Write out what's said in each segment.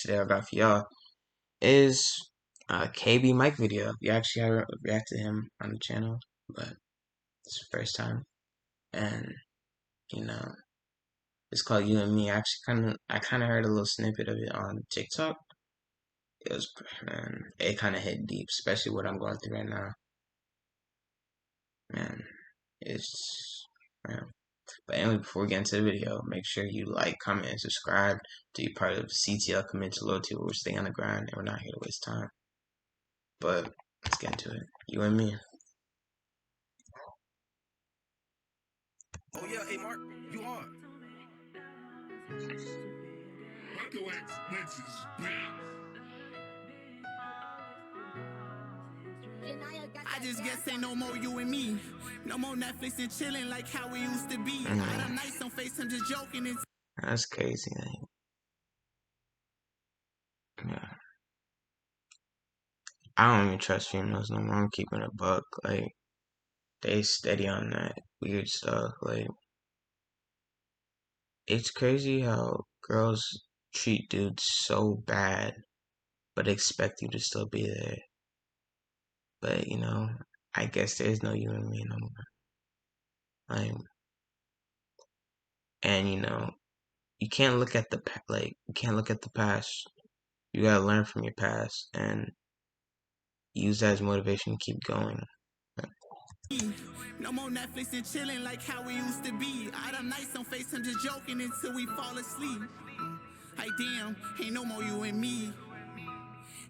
today I got for y'all is KB Mike video. You actually haven't reacted to him on the channel, but it's the first time. And you know, it's called You and Me. I kind of heard a little snippet of it on TikTok. It was, man, it kind of hit deep, especially what I'm going through right now. Man, it's, man. But anyway, before we get into the video, make sure you like, comment, and subscribe to be part of the CTL community loyalty where we stay on the grind and we're not here to waste time. But let's get into it. You and Me. Oh yeah, hey Mark, you on? I just guess ain't no more you and me. No more Netflix and chilling like how we used to be. I done nights on FaceTime just joking and That's crazy, man. Yeah. I don't even trust females no more. I'm keeping a buck. Like, they steady on that weird stuff. Like, it's crazy how girls treat dudes so bad, but expect you to still be there. But, you know, I guess there's no you and me no more. Like, and you know, you can't look at the you can't look at the past. You gotta learn from your past and use that as motivation to keep going. no more Netflix and chilling like how we used to be. I done nights on FaceTime just joking until we fall asleep. Like damn, ain't no more you and me.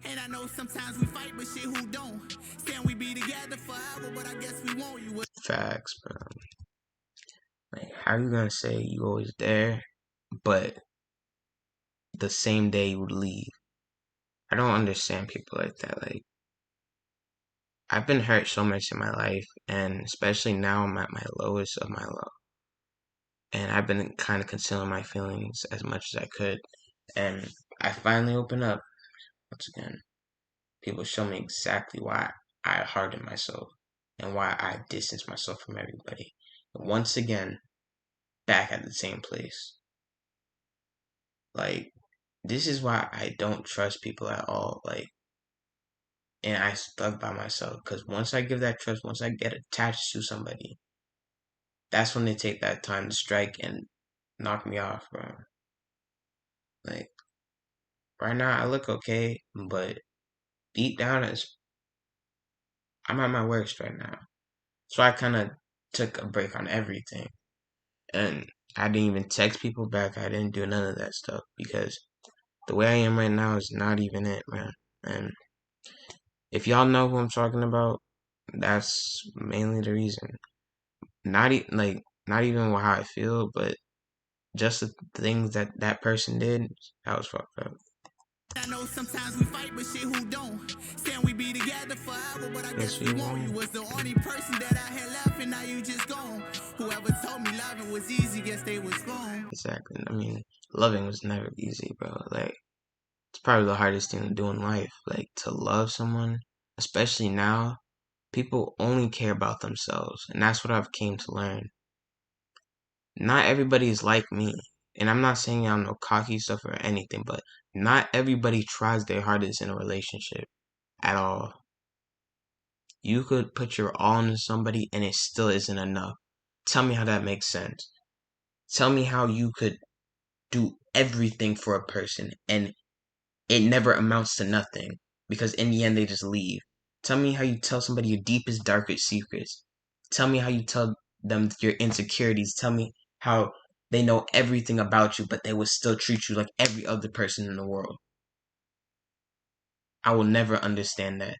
And I know sometimes we fight, but shit, who don't? Saying we be together forever, but I guess we won't. You Facts, bro. Like, how you gonna say you always there, but the same day you would leave? I don't understand people like that. Like, I've been hurt so much in my life, and especially now I'm at my lowest of my low. And I've been kind of concealing my feelings as much as I could. And I finally open up once again. People show me exactly why I hardened myself and why I distanced myself from everybody. And once again, back at the same place. Like, this is why I don't trust people at all. Like, and I stuck by myself because once I give that trust, once I get attached to somebody, that's when they take that time to strike and knock me off, bro. Like, right now I look okay, but deep down I'm at my worst right now. So I kind of took a break on everything. And I didn't even text people back. I didn't do none of that stuff because the way I am right now is not even it, man. And if y'all know who I'm talking about, that's mainly the reason. Not even how I feel, but just the things that that person did. That was fucked up. I know sometimes we fight, but shit, who don't? Saying we be together forever, but I guess we won't. You was the only person that I had left, and now you just gone. Whoever told me loving was easy, guess they was wrong. Exactly. I mean, loving was never easy, bro. Like, it's probably the hardest thing to do in life. Like, to love someone, especially now, people only care about themselves, and that's what I've came to learn. Not everybody is like me, and I'm not saying I'm no cocky stuff or anything, but not everybody tries their hardest in a relationship at all. You could put your all into somebody and it still isn't enough. Tell me how that makes sense. Tell me how you could do everything for a person and it never amounts to nothing because in the end they just leave. Tell me how you tell somebody your deepest, darkest secrets. Tell me how you tell them your insecurities. Tell me how they know everything about you, but they will still treat you like every other person in the world. I will never understand that.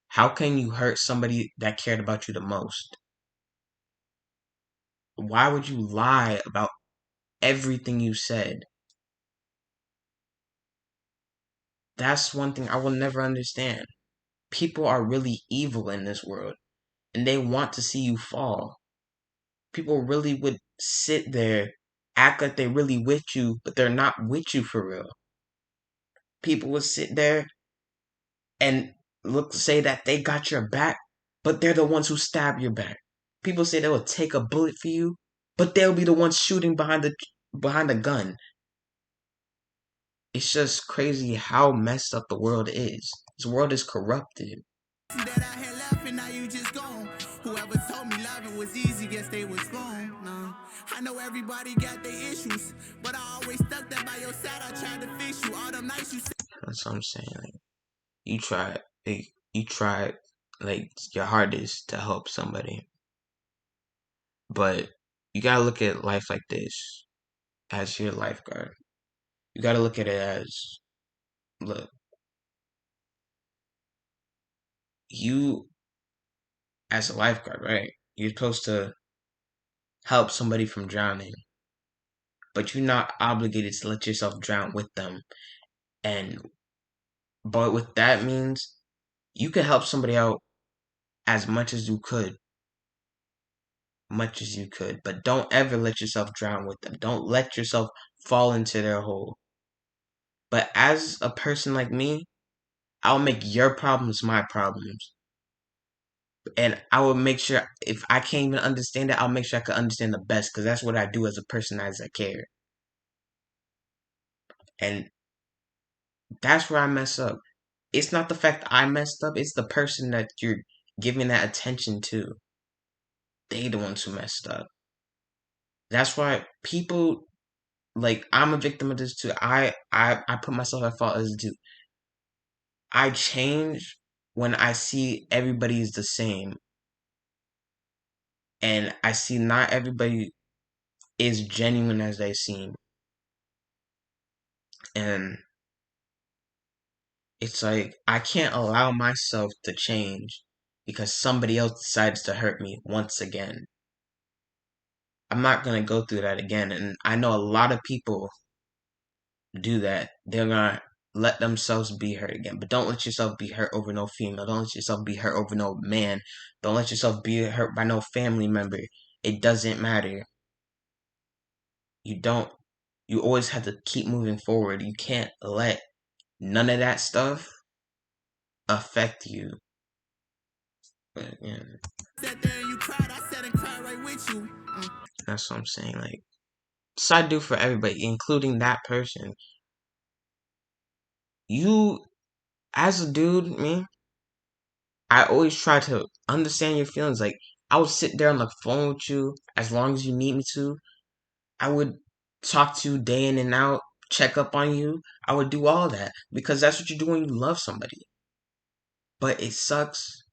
How can you hurt somebody that cared about you the most? Why would you lie about everything you said? That's one thing I will never understand. People are really evil in this world, and they want to see you fall. People really would sit there, act like they're really with you, but they're not with you for real. People would sit there and say that they got your back, but they're the ones who stab your back. People say they will take a bullet for you, but they'll be the ones shooting behind the gun. it's just crazy how messed up the world is. This world is corrupted. See that I had left and now you just gone. Whoever told me loving was easy, guess they was wrong. Nah, I know everybody got their issues, but I always stuck there by your side. I tried to fix you. All them nights you said. That's what I'm saying. Like you try, like, you try, like your hardest to help somebody, but you gotta look at life like this as your lifeguard. You gotta look at it as, look, you as a lifeguard, right? You're supposed to help somebody from drowning, but you're not obligated to let yourself drown with them. And but what that means, you can help somebody out as much as you could, but don't ever let yourself drown with them. Don't let yourself fall into their hole. But as a person like me, I'll make your problems my problems. And I will make sure if I can't even understand it, I'll make sure I can understand the best because that's what I do as a person as I care. And that's where I mess up. It's not the fact I messed up, it's the person that you're giving that attention to. They the ones who messed up. That's why people like I'm a victim of this too. I put myself at fault as too. I change when I see everybody is the same and I see not everybody is genuine as they seem. And it's like I can't allow myself to change because somebody else decides to hurt me once again. I'm not gonna go through that again. And I know a lot of people do that. They're gonna let themselves be hurt again. But don't let yourself be hurt over no female. Don't let yourself be hurt over no man. Don't let yourself be hurt by no family member. It doesn't matter. You don't you always have to keep moving forward. You can't let none of that stuff affect you. But yeah, Sat there and you cried. I sat and cried right with you. that's what I'm saying. Like, so I do for everybody, including that person. You, as a dude, me, I always try to understand your feelings. Like, I would sit there on the phone with you as long as you need me to. I would talk to you day in and out, check up on you. I would do all that because that's what you do when you love somebody. But it sucks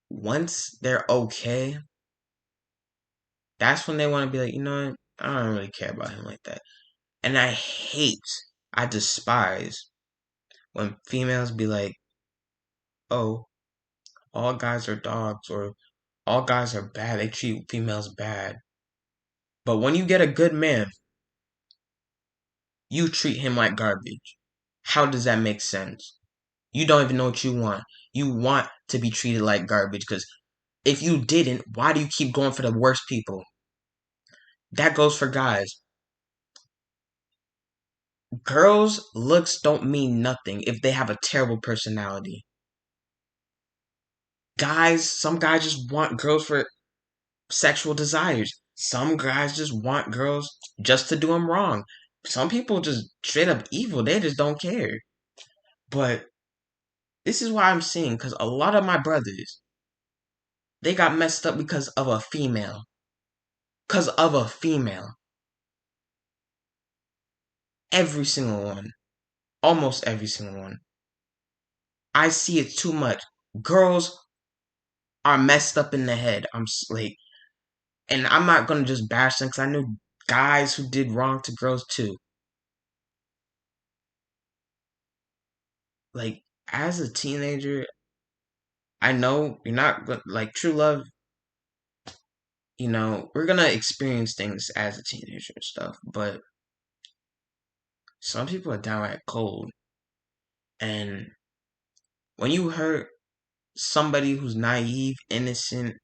once they're okay. That's when they want to be like, you know what? I don't really care about him like that. And I despise when females be like, oh, all guys are dogs or all guys are bad. They treat females bad. But when you get a good man, you treat him like garbage. How does that make sense? You don't even know what you want. You want to be treated like garbage because if you didn't, why do you keep going for the worst people? That goes for guys. Girls' looks don't mean nothing if they have a terrible personality. Some guys just want girls for sexual desires. Some guys just want girls just to do them wrong. Some people just straight up evil. They just don't care. But this is why I'm seeing because a lot of my brothers they got messed up because of a female. Because of a female. Every single one. Almost every single one. I see it too much. Girls are messed up in the head. Like, and I'm not gonna just bash them because I know guys who did wrong to girls too. Like, as a teenager, I know you're not like true love. We're gonna experience things as a teenager and stuff, but some people are downright cold. And when you hurt somebody who's naive, innocent,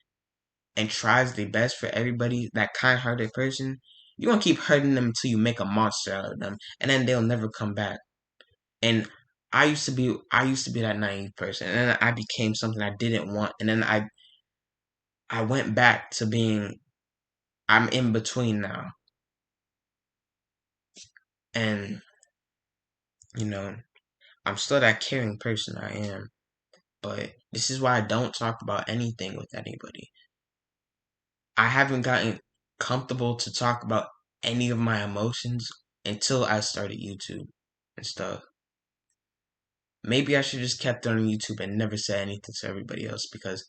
and tries their best for everybody, that kind-hearted person, you're gonna keep hurting them until you make a monster out of them, and then they'll never come back. And I used to be that naive person, and then I became something I didn't want, and then I went back to being I'm in between now. And You know, I'm still that caring person I am, but this is why I don't talk about anything with anybody. I haven't gotten comfortable to talk about any of my emotions until I started YouTube and stuff. Maybe I should just kept it on YouTube and never said anything to everybody else because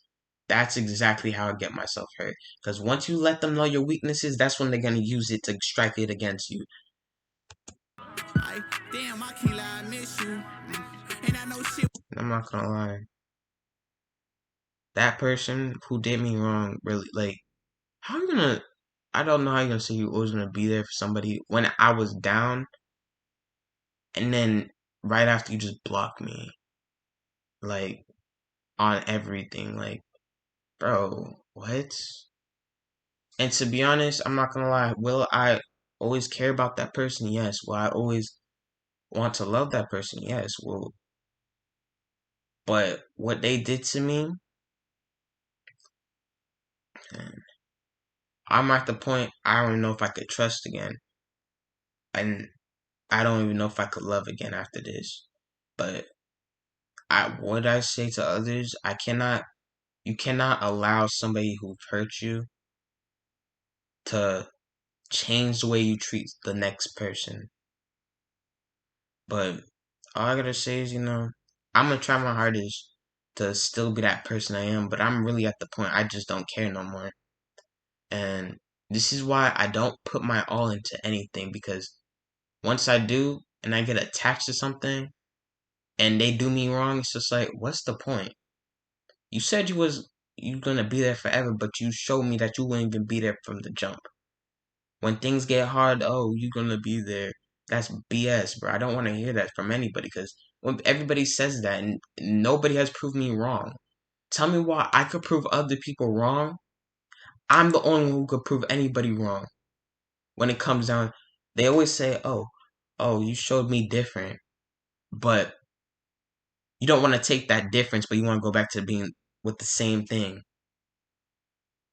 that's exactly how I get myself hurt. Because once you let them know your weaknesses, that's when they're gonna use it to strike it against you. I, damn, I can't lie, I miss you. And I know shit. I'm not gonna lie. That person who did me wrong, really, like, how you gonna? I don't know how you're gonna say you always gonna be there for somebody when I was down, and then right after you just block me, like on everything, like, bro, what? And to be honest, I'm not gonna lie. Will I always care about that person? Yes. Will I always want to love that person? Yes. Well, but what they did to me, I'm at the point I don't even know if I could trust again, and I don't even know if I could love again after this. But what I say to others, I cannot. You cannot allow somebody who hurt you to change the way you treat the next person. But all I gotta say is, I'm gonna try my hardest to still be that person I am, but I'm really at the point I just don't care no more. And this is why I don't put my all into anything because once I do and I get attached to something and they do me wrong, it's just like, what's the point? You said you gonna be there forever, but you showed me that you wouldn't even be there from the jump. When things get hard, oh, you're gonna be there. That's BS, bro. I don't want to hear that from anybody because when everybody says that and nobody has proved me wrong. Tell me why I could prove other people wrong. I'm the only one who could prove anybody wrong. When it comes down, they always say, "Oh, you showed me different," but you don't want to take that difference, but you want to go back to being with the same thing.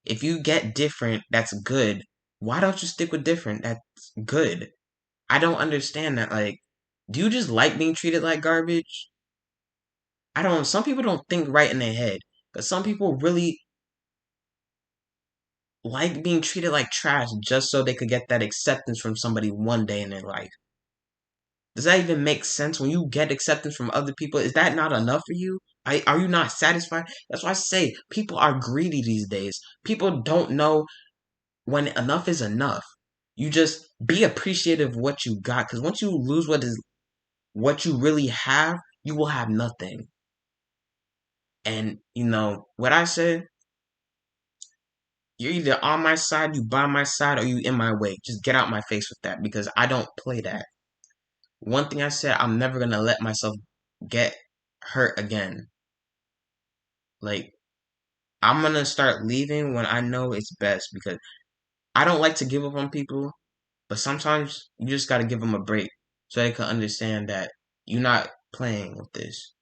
If you get different, that's good. Why don't you stick with different? That's good. I don't understand that. Like, do you just like being treated like garbage? I don't. Some people don't think right in their head, but some people really like being treated like trash just so they could get that acceptance from somebody one day in their life. Does that even make sense? When you get acceptance from other people, is that not enough for you? Are you not satisfied? That's why I say people are greedy these days. People don't know when enough is enough. You just be appreciative of what you got, because once you lose what you really have, you will have nothing. And what I said, you're either on my side, you by my side, or you in my way. Just get out my face with that because I don't play that. One thing I said, I'm never gonna let myself get hurt again. Like I'm gonna start leaving when I know it's best because I don't like to give up on people, but sometimes you just gotta give them a break so they can understand that you're not playing with this.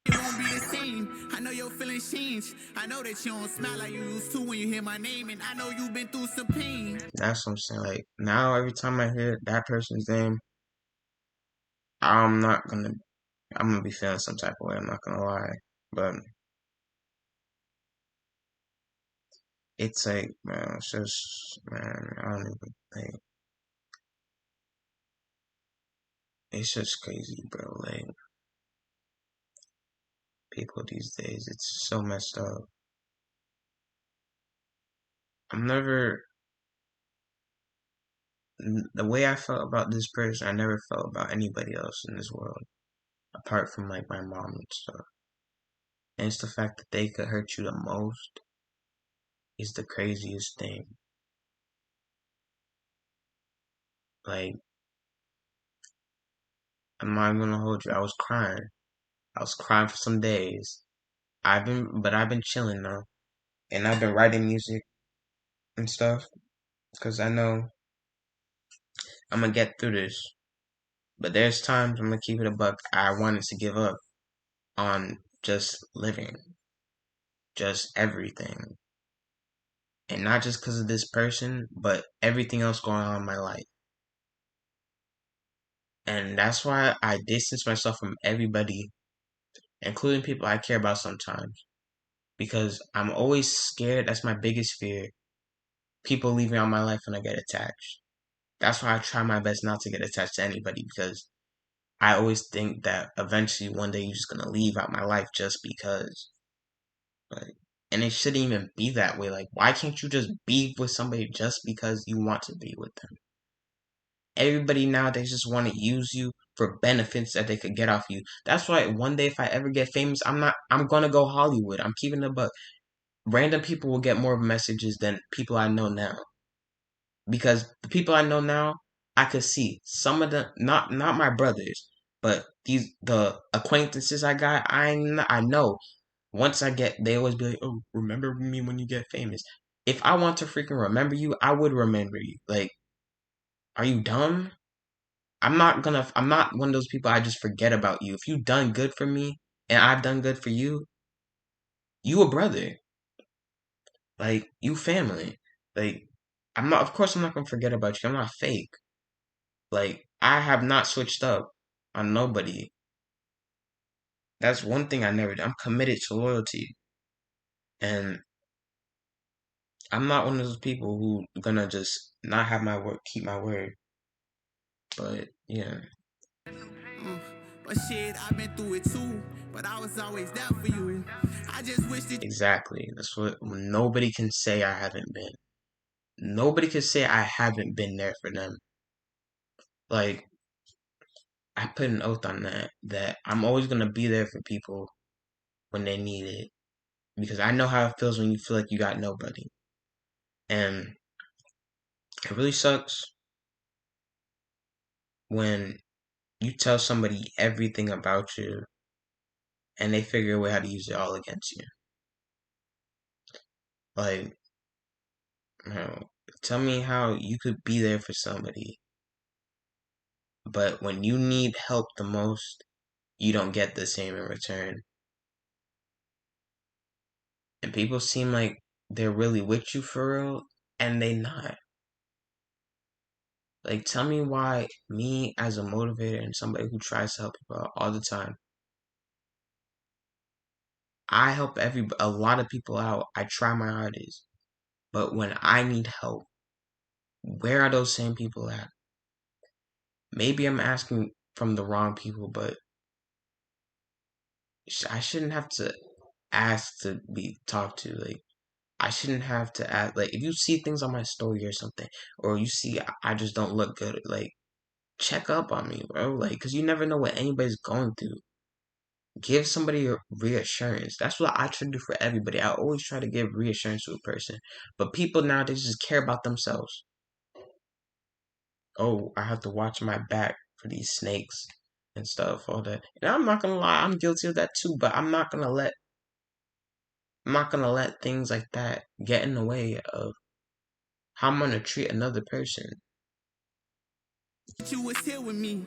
It won't be the same. I know your feelings change. I know that you don't smile like you used to when you hear my name, and I know you've been through some pain. That's what I'm saying. Like now, every time I hear that person's name, I'm not gonna. I'm gonna be feeling some type of way. I'm not gonna lie, but it's like, man, it's just, man, I don't even like. It's just crazy, bro. Like people these days, it's so messed up. I'm never the way I felt about this person. I never felt about anybody else in this world apart from like my mom and stuff. And it's the fact that they could hurt you the most is the craziest thing. Like I'm not even gonna hold you. I was crying. I was crying for some days. I've been chilling though, and I've been writing music and stuff because I know I'm gonna get through this. But there's times I'm gonna keep it a buck. I wanted to give up on just living, just everything, and not just because of this person, but everything else going on in my life. And that's why I distance myself from everybody, including people I care about sometimes, because I'm always scared. That's my biggest fear. People leaving out my life when I get attached. That's why I try my best not to get attached to anybody, because I always think that eventually one day you're just gonna leave out my life just because. Like, and it shouldn't even be that way. Like, why can't you just be with somebody just because you want to be with them? Everybody nowadays just want to use you for benefits that they could get off you. That's why one day if I ever get famous, I'm gonna go Hollywood. I'm keeping it, but random people will get more messages than people I know now. Because the people I know now, I could see some of them, not my brothers, but the acquaintances I got. I know once I get, they always be like, "Oh, remember me when you get famous." If I want to freaking remember you, I would remember you. Like, are you dumb? I'm not one of those people I just forget about you. If you done good for me and I've done good for you, you a brother. Like, you family. Like, of course I'm not gonna forget about you. I'm not fake. Like, I have not switched up on nobody. That's one thing I never did. I'm committed to loyalty. And I'm not one of those people who gonna just not have my word, keep my word. But yeah, But shit, I've been through it too. But I was always there for you. I just wish that exactly. That's what nobody can say I haven't been. Nobody can say I haven't been there for them. Like, I put an oath on that I'm always gonna be there for people when they need it. Because I know how it feels when you feel like you got nobody. And it really sucks when you tell somebody everything about you and they figure a way how to use it all against you. Like, you know, tell me how you could be there for somebody, but when you need help the most, you don't get the same in return. And people seem like they're really with you for real, and they not. Like, tell me why me as a motivator and somebody who tries to help people out all the time, I help a lot of people out. I try my hardest. But when I need help, where are those same people at? Maybe I'm asking from the wrong people, but I shouldn't have to ask to be talked to. Like, I shouldn't have to ask. Like, if you see things on my story or something, or you see I just don't look good, like, check up on me, bro. Like, because you never know what anybody's going through. Give somebody a reassurance. That's what I try to do for everybody. I always try to give reassurance to a person. But people nowadays just care about themselves. Oh, I have to watch my back for these snakes and stuff, all that. And I'm not gonna lie, I'm guilty of that too, but I'm not gonna let things like that get in the way of how I'm gonna treat another person. you was here with me.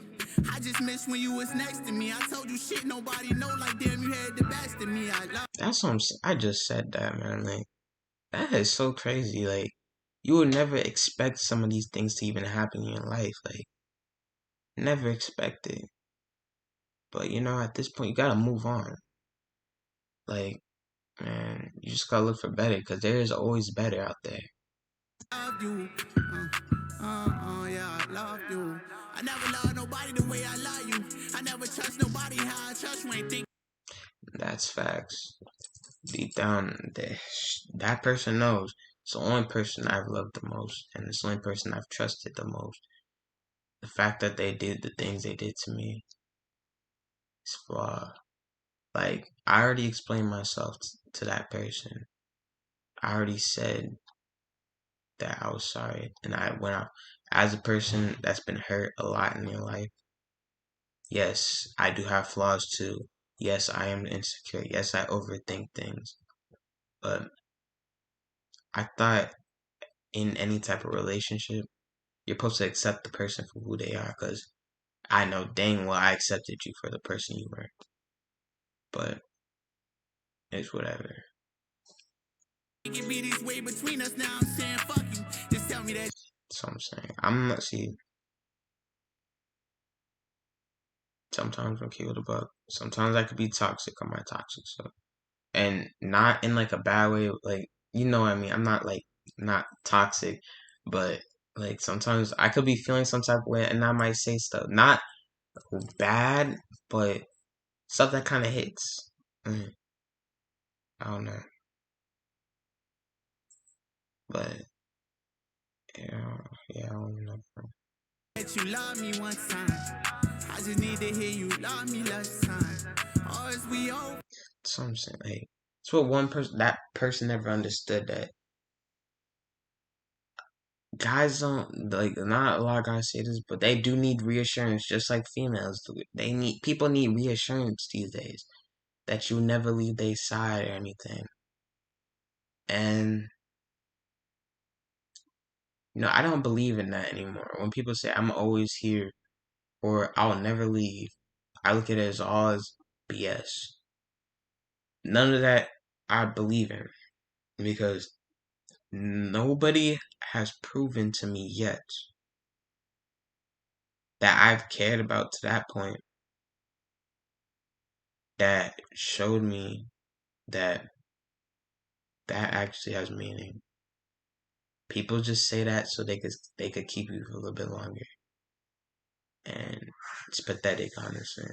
I just miss when you was next to me. I told you shit nobody know, like damn, you had the best of me. I love That's what I just said that, man. Like, that is so crazy. Like, you would never expect some of these things to even happen in your life. Like, never expect it. But you know, at this point, you gotta move on. Like, man, you just gotta look for better because there is always better out there. you. Yeah, I love you. I never love nobody the way I love you. I never trust nobody how I trust you ain't think. That's facts. Deep down, that person knows. It's the only person I've loved the most, and it's the only person I've trusted the most. The fact that they did the things they did to me is flawed. Like, I already explained myself to that person. I already said that I was sorry, and I went out as a person that's been hurt a lot in your life. Yes, I do have flaws too. Yes, I am insecure. Yes, I overthink things. But I thought in any type of relationship, you're supposed to accept the person for who they are because I know dang well I accepted you for the person you were. But it's whatever. It can be this way between us now. I'm saying fuck you. Just tell me that. So I'm saying I'm not see Sometimes I'm keep it a buck. Sometimes I could be toxic on my toxic stuff, and not in like a bad way. Like you know what I mean. I'm not like not toxic, but like sometimes I could be feeling some type of way, and I might say stuff not bad, but stuff that kind of hits. Mm, I don't know, but yeah, yeah, I don't know. That you love me one time. I just need to hear you love me last time. Or is we over? So I'm saying, like, it's what one person that person never understood that guys don't like. Not a lot of guys say this, but they do need reassurance, just like females do. They need people need reassurance these days that you never leave their side or anything. And I don't believe in that anymore. When people say I'm always here or I'll never leave, I look at it as all as BS. None of that I believe in because nobody has proven to me yet that I've cared about to that point that showed me that that actually has meaning. People just say that so they could keep you for a little bit longer, and it's pathetic, honestly.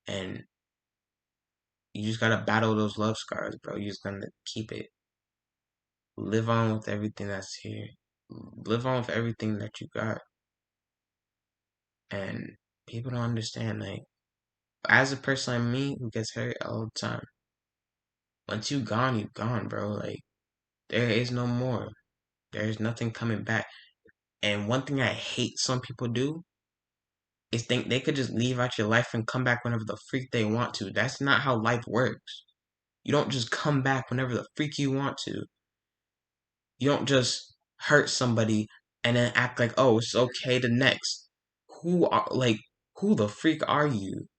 And you just gotta battle those love scars, bro. You just gotta keep it. Live on with everything that's here. Live on with everything that you got. And people don't understand, like, as a person like me who gets hurt all the time, once you gone, bro. Like, there is no more. There's nothing coming back. And one thing I hate some people do is think they could just leave out your life and come back whenever the freak they want to. That's not how life works. You don't just come back whenever the freak you want to. You don't just hurt somebody and then act like, oh, it's okay the next. Who the freak are you?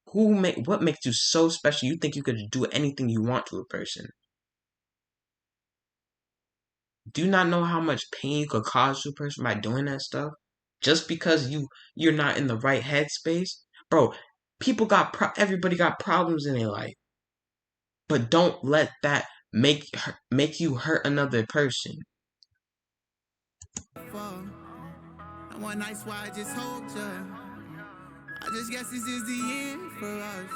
What makes you so special? You think you could do anything you want to a person? Do you not know how much pain you could cause to a person by doing that stuff? Just because you're not in the right headspace, bro. Everybody got problems in their life, but don't let that make you hurt another person. One night why I just hold you. I just guess this is the end for us.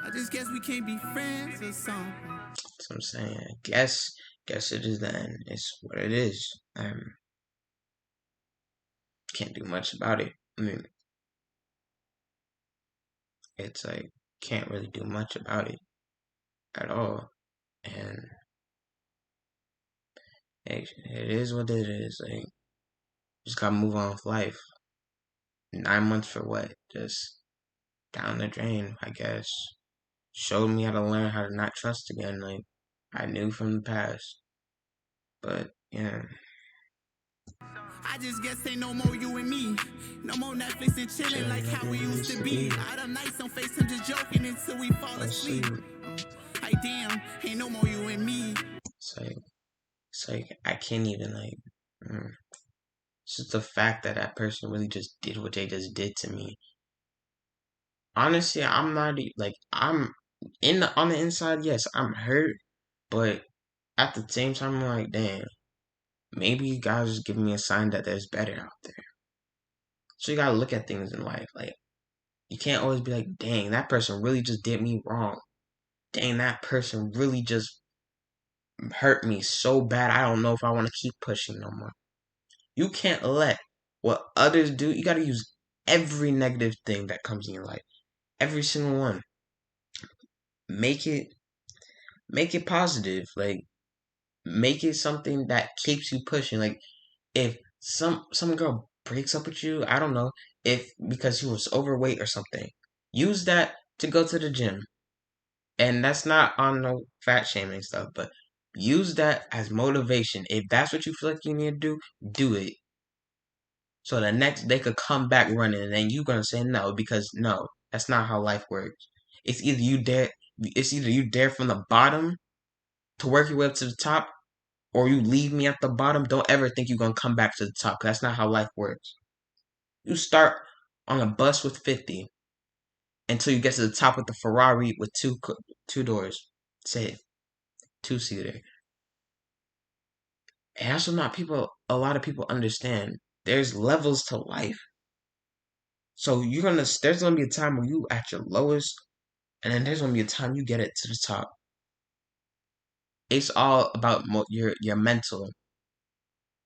I just guess we can't be friends or something. That's what I'm saying. Guess it is the end. It's what it is. Can't do much about it. I mean, it's like can't really do much about it at all. And it is what it is. Like, just gotta move on with life. 9 months for what? Just down the drain, I guess. Showed me how to learn how to not trust again. Like I knew from the past. But yeah. I just guess ain't no more you and me. No more Netflix and chilling like how we used to be. Out of nights on FaceTime just joking until we fall asleep. Like damn, ain't no more you and me. It's like I can't even like. It's just the fact that that person really just did what they just did to me. Honestly, I'm not like I'm on the inside. Yes, I'm hurt, but at the same time, I'm like, damn, maybe God's just giving me a sign that there's better out there. So you gotta look at things in life. Like you can't always be like, dang, that person really just did me wrong. Dang, that person really just hurt me so bad. I don't know if I want to keep pushing no more. You can't let what others do. You gotta use every negative thing that comes in your life. Every single one. Make it positive. Like make it something that keeps you pushing. Like if some girl breaks up with you, I don't know, if because she was overweight or something, use that to go to the gym. And that's not on no fat shaming stuff, but use that as motivation. If that's what you feel like you need to do it. So the next they could come back running, and then you're gonna say no because no, that's not how life works. It's either you dare, it's either you dare from the bottom to work your way up to the top, or you leave me at the bottom. Don't ever think you're gonna come back to the top. 'Cause that's not how life works. You start on a bus with 50 until you get to the top with the Ferrari with two doors. Say it, two-seater. And that's what not people. A lot of people understand. There's levels to life. So there's gonna be a time where you at your lowest, and then there's gonna be a time you get it to the top. It's all about your mental.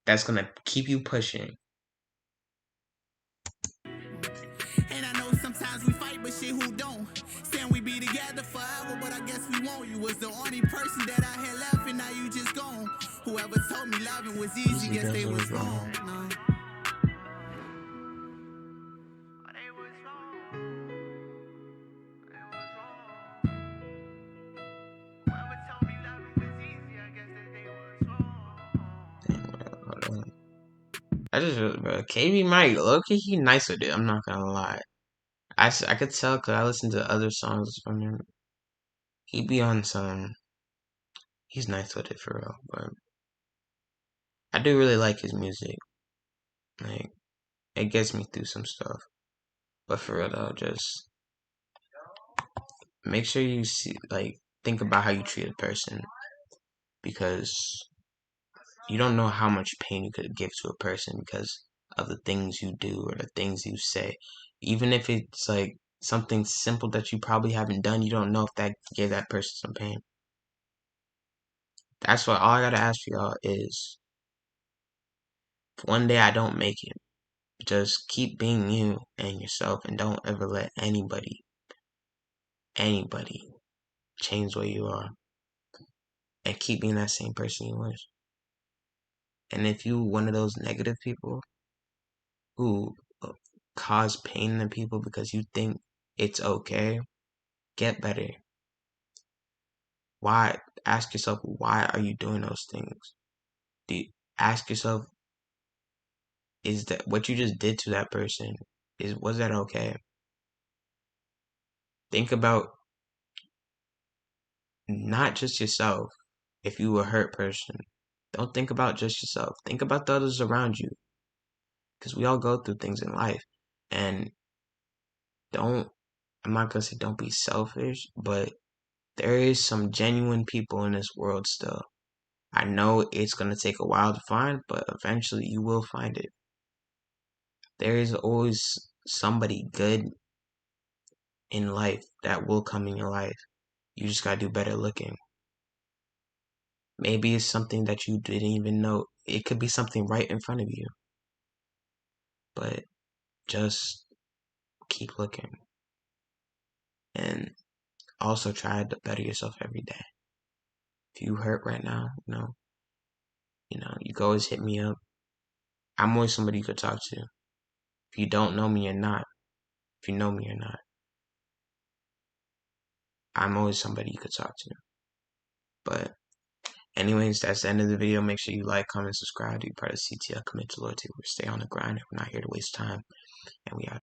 That's gonna keep you pushing. And I know sometimes we fight, but shit, who don't? Saying we be together forever, but I guess we won't. You was the only person that I had left, and now you just gone. Whoever told me loving was easy, guess they was wrong. Nah. I just, bro, KB Mike, low-key, he nice with it. I'm not gonna lie. I could tell because I listened to other songs from him. He be on some. He's nice with it for real, but I do really like his music. Like, it gets me through some stuff. But for real though, just make sure you think about how you treat a person, because you don't know how much pain you could give to a person because of the things you do or the things you say. Even if it's like something simple that you probably haven't done, you don't know if that gave that person some pain. That's why all I gotta ask for y'all is, if one day I don't make it, just keep being you and yourself, and don't ever let anybody change where you are, and keep being that same person you was. And if you one of those negative people who cause pain to people because you think it's okay, get better. Why? Ask yourself, why are you doing those things? Ask yourself, is that what you just did to that person? Was that okay? Think about not just yourself. If you were a hurt person, don't think about just yourself. Think about the others around you, because we all go through things in life. And don't, I'm not gonna say don't be selfish, but there is some genuine people in this world still. I know it's gonna take a while to find, but eventually you will find it. There is always somebody good in life that will come in your life. You just gotta do better looking. Maybe it's something that you didn't even know. It could be something right in front of you. But just keep looking. And also try to better yourself every day. If you hurt right now, you can always hit me up. I'm always somebody you could talk to. If you don't know me, you're not. If you know me, you're not. I'm always somebody you could talk to. But anyways, that's the end of the video. Make sure you like, comment, subscribe. Be part of CTL. Commit to loyalty. We stay on the grind. We're not here to waste time. And we out.